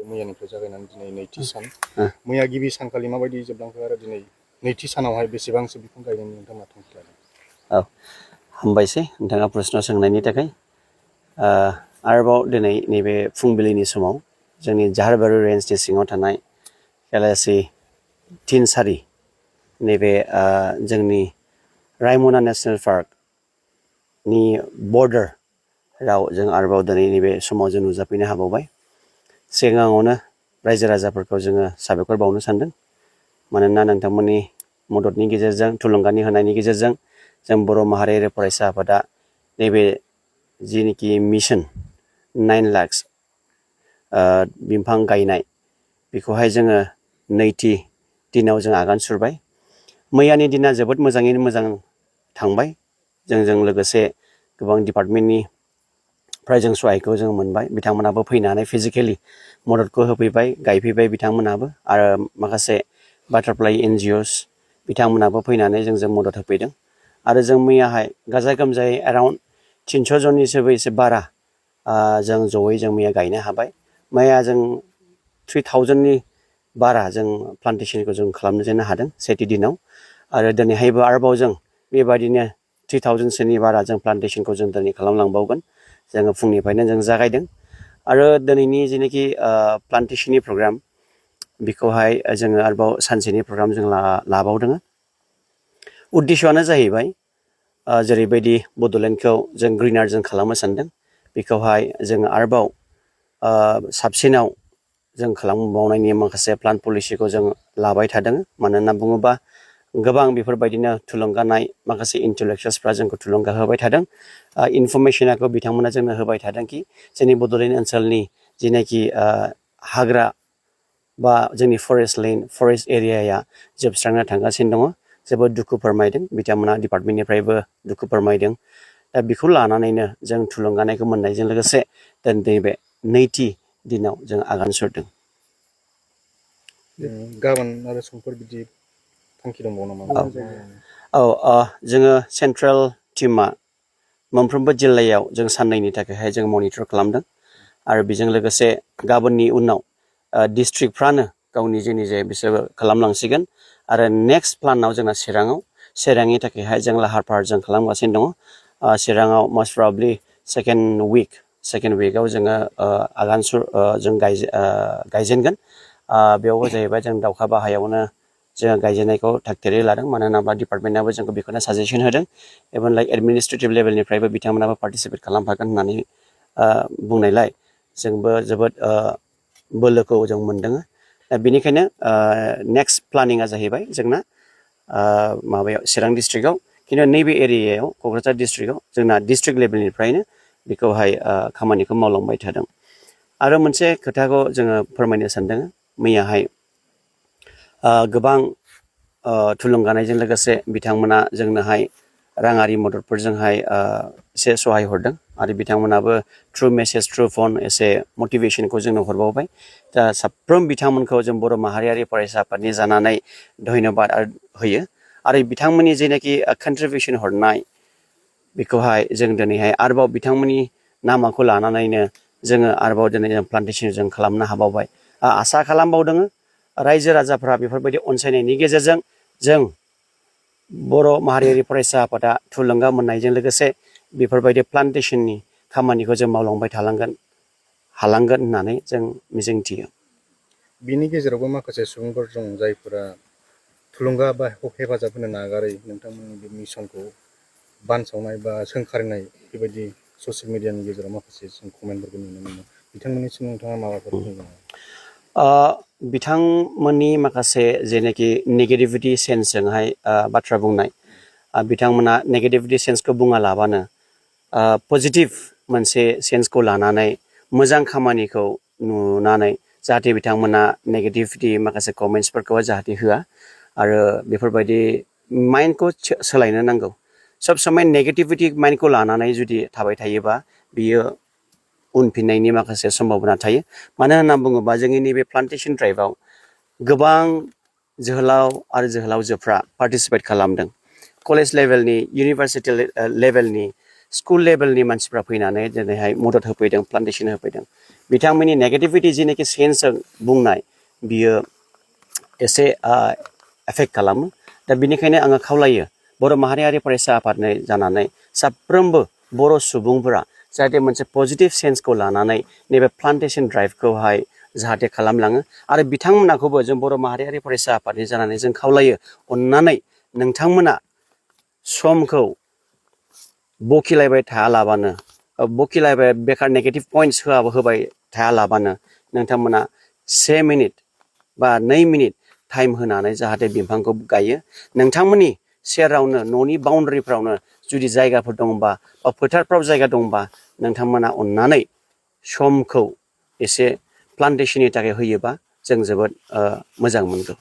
मैयानिफ्राय जागायनानै दिनै नैथि सान मैया गिबि सानखालि माबायदि जोबलांखो आरो दिनै नैथि सानावहाय बेसेबांसो बिफां गायनायनि नोंथाङा थांखि लादों? औ हामबायसै नोंथाङा प्रश्न सोंनायनि थाखाय। आरोबाव दिनै नैबे फुंबिलिनि समाव जोंनि जाहारबारि रेन्जनि सिङाव थानाय केलासि तिनसारि नैबे जोंनि रायमना नेसनेल पार्कनि बर्डाराव जों आरोबाव दिनै नैबे समाव जों नुजाफैनो हाबावबाय। सिगाङावनो रायजो राजाफोरखौ जोङो साबायखर बावनो सानदों, मानोना नोंथांमोननि मददनि गेजेरजों थुलुंगानि होनायनि गेजेरजों जों बर' माहारियारि फरायसा आफादा नैबे जिनिखि मिशन 9 लाख बिफां गायनाय बेखौहाय जोङो नैथि दिनाव जों आगान सुरबाय। मैयानि दिना जोबोद मोजाङैनो मोजां थांबाय। जोंजों लोगोसे गोबां डिपार्टमेन्टनिफ्राय जों सहायखौ जों मोनबाय। बिथांमोनाबो फैनानै फिजिकेलि मददखौ होफैबाय, गायफैबाय बिथांमोनाबो, आरो माखासे बाटारफ्लाइ NGOs बिथांमोनाबो फैनानै जोंजों मदद होफैदों। आरो जों मैयाहाय गाजा गोमजायै एराउन्ड 300 जननिसोबो एसे बारा जों जयै जों मैया गायनो हाबाय। मैया जों 3000नि बारा जों प्लान्टेसनखौ जों खालामजेननो हादों सेथि दिनाव। आरो दिनैहायबो आरोबाव जों बेबायदिनो 3000सोनि बारा जों प्लान्टेसनखौ जों दिनै खालामलांबावगोन। जोङो फुंनिफ्रायनो जों जागायदों। आरो दिनैनि जेनाखि प्लान्टेसननि प्रग्राम बेखौहाय जोङो आरोबाव सानसेनि प्रग्राम जों लाबावदों। उद्देश्यआनो जाहैबाय जेरैबायदि बड'लेण्डखौ जों ग्रिनार जों खालामनो सानदों, बेखौहाय जों आरोबाव साबसिनाव जों खालामबावनायनि माखासे प्लान पलिसिखौ जों लाबाय थादों। मानो होनना बुङोबा गोबां बेफोरबायदिनो थुलुंगानाय माखासे इन्टेलेक्सुवेल्सफ्रा जोंखौ थुलुंगा होबाय थादों। इनफरमेसनखौ बिथांमोना जोंनो होबाय थादों कि जोंनि बड'लेण्ड ओनसोलनि जिनाखि हाग्रा बा जोंनि फरेस्ट एरियाया जोबस्रांनो थांगासिनो दङ। जोबोद दुखु फोरमायदों बिथांमोना, डिपार्टमेन्टनिफ्रायबो दुखु फोरमायदों। दा बेखौ लानानैनो जों थुलुंगानायखौ मोननायजों लोगोसे नैबे नैथि दिनाव जों आगान सुरदों। गाबोन आरो समफोर बिदि थांखि दंबावो नामा? जोङो सेन्ट्रेल टिमा मोनफ्रोमबो जिल्लायाव जों साननैनि थाखायहाय जों मनिटर खालामदों। आरो बेजों लोगोसे गाबोननि उनाव डिस्ट्रिक्टफ्रानो गाव निजे निजे बिसोरो खालामलांसिगोन। आरो नेक्स्ट प्लानाव जोंना चिरांनि थाखायहाय जों लाहार फाहार जों खालामगासिनो दङ। चिराङाव मस्ट प्रबाब्लि सेकेन्ड उइकआव जोङो जों गायजेनगोन। बेयावबो जाहैबाय जों दाउखा बाहायावनो जोङो गायजेननायखौ थागथियारि लादों। मानो होनोब्ला डिपार्टमेन्टआबो जोंखौ बेखौनो साजेसन होदों। इभेन लाइक एडमिनिस्ट्रेटिभ लेभेलनिफ्रायबो बिथांमोनाबो पार्टिसिपेट खालामफागोन होननानै बुंनायलाय जोंबो जोबोद बोलोखौ जों मोनदों। दा बेनिखायनो नेक्स्ट प्लानिंआ जाहैबाय जोंना माबायाव चिरां डिस्ट्रिक्टआव, खिन्थु नैबे एरियायाव क'क्राझार डिस्ट्रिक्टआव जोंना डिस्ट्रिक्ट लेभेलनिफ्रायनो बेखौहाय खामानिखौ मावलांबाय थादों। आरो मोनसे खोथाखौ जोङो फोरमायनो सानदों, मैयाहाय गोबां थुलुंगानायजों लोगोसे बिथांमोना जोंनोहाय राङारि मददफोरजोंहाय एसे सहाय हरदों। आरो बिथांमोनाबो थ्रु मेसेज थ्रु फन एसे मटिभेसनखौ जोंनो हरबावबाय। दा साफ्रोम बिथांमोनखौ जों बर' माहारियारि फरायसा आफादनि जानानै धन्यबाद होयो। आरो बिथांमोननि जेनाखि कन्ट्रिबिउसन हरनाय बेखौहाय जों दिनैहाय आरोबाव बिथांमोननि नामाखौ लानानैनो जोङो आरोबाव दिनै जों प्लान्टेसन जों खालामनो हाबावबाय। आसा खालामबावदों रायजो राजाफ्रा बेफोरबायदि अनसायनायनि गेजेरजों जों बर' माहारियारि फरायसा आफादा थुलुंगा मोननायजों लोगोसे बेफोरबायदि प्लान्टेसननि खामानिखौ जों मावलांबाय हालांगोन होननानै जों मिजिंथियो। बिनि गेजेरावबो माखासे सुबुंफोर दं जायफोरा थुलुंगा बा हेफाजाब होनो नागारै नोंथांमोननि बे मिशनखौ बानसावनाय बा सोंखारिनाय बेबायदि ससियेल मिडियानि गेजेराव माखासे जों कमेन्टफोरखौ नुनो मोनो। बिथांमोननिसिम नोंथाङा माबाफोर बुंनो? बिथांमोननि माखासे जेनाखि नेगेटिभिटि सेन्सजोंहाय बाथ्रा बुंनाय, बिथांमोना नेगेटिभिटि सेन्सखौ बुङालाबानो पजिटिभ मोनसे सेन्सखौ लानानै मोजां खामानिखौ नुनानै जाहाथे बिथांमोना नेगेटिभिटि माखासे कमेन्ट्सफोरखौ जाहाथे होआ। आरो बेफोरबायदि माइन्डखौ सोलायनो नांगौ। सब समय नेगेटिभिटि माइन्डखौ लानानै जुदि थाबाय थायोबा बियो उनफिननायनि माखासे सम्भाबना थायो। मानो होनना बुङोबा जोंनि नैबे प्लान्टेसन ड्राइभआव गोबां जोहोलाव आरो जोहोलावजोफ्रा पार्टिसिपेट खालामदों। कलेज लेभेलनि, इउनिभारसिटि लेभेलनि, स्कुल लेभेलनि मानसिफ्रा फैनानै दिनैहाय मदद होफैदों, प्लान्टेसन होफैदों। बिथांमोननि नेगेटिभिटी जिनाखि सेन्सजों बुंनाय बियो एसे एफेक्ट खालामो दा बिनिखायनो आङो खावलायो बर' माहारियारि फरायसा आफादनि जानानै साफ्रोमबो बर' सुबुंफोरा जाहाथे मोनसे पजिटिभ सेन्सखौ लानानै नैबे प्लान्टेसन ड्राइभखौहाय जाहाथे खालामलाङो आरो बिथांमोनाखौबो जों बर' माहारियारि फरायसा आफादनि जानानै जों खावलायो अननानै नोंथांमोना समखौ बखिलायबाय थायालाबानो बखिलायबाय बेकार नेगेटिभ पइन्ट्स होबाय थायालाबानो नोंथांमोना 1 मिनिट बा 2 मिनिट टाइम होनानै जाहाथे बिफांखौ गायो नोंथांमोननि सेरावनो न'नि बाउन्डारिफ्रावनो जुदि जायगाफोर दंबा बा फोथारफ्राव जायगा दंबा नोंथांमोना अननानै समखौ एसे प्लान्टेसननि थाखाय होयोबा जों जोबोद मोजां मोनगौ